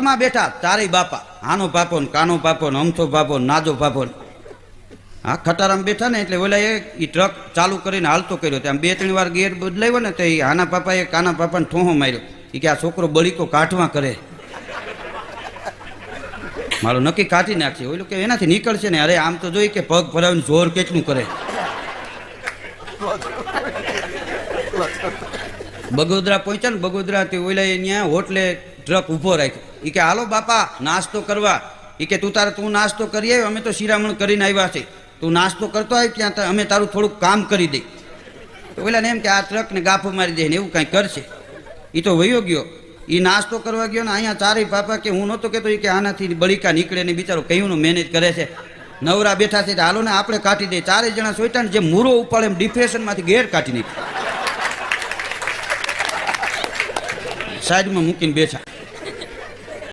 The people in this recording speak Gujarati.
માં બેઠા ચારેય બાપા, આનો બાપો ને કાનો બાપો ને અમથો બાપો ને નાજો બાપો. હા, ખટારામાં બેઠા ને એટલે ઓલા એ ટ્રક ચાલુ કરીને હાલતો કર્યો. ત્યાં 2-3 વાર ગેર બદલાવ્યો ને તો એ આના પાપાએ કાના પાપાને ઠોહો માર્યો. એ કે આ છોકરો બળીકો કાઢવા કરે, મારો નક્કી કાઢી નાખશે. ઓલું કે એનાથી નીકળશે ને. અરે આમ તો જોઈ કે પગ ભરાવીને જોર કેટલું કરે. બગોદરા પહોંચ્યા ને, બગોદરાથી ઓલા ત્યાં હોટલે ટ્રક ઊભો રાખ્યો. એ કે હાલો બાપા નાસ્તો કરવા. એ કે તું નાસ્તો કરી આવ્યો, અમે તો શિરામણ કરીને આવ્યા છે. તું નાસ્તો કરતો આવી ત્યાં અમે તારું થોડુંક કામ કરી દઈ. તો ઓલાને એમ કે આ ટ્રકને ગાફો મારી દે ને એવું કાંઈ કરશે. એ તો વયો ગયો. એ નાસ્તો કરવા ગયો ને અહીંયા ચારેય પાપા કે હું નહોતો કહેતો કે આનાથી બળીકા નીકળે ને બિચારો કયુંનું મેનેજ કરે છે. નવરા બેઠા છે હાલો ને આપણે કાઢી દઈએ. 4 જણા સોઈટા ને જે મૂરો ઉપાડે એમ ડિપ્રેશનમાંથી ગેર કાઢી નાખી, સાઈડમાં મૂકીને બેઠા.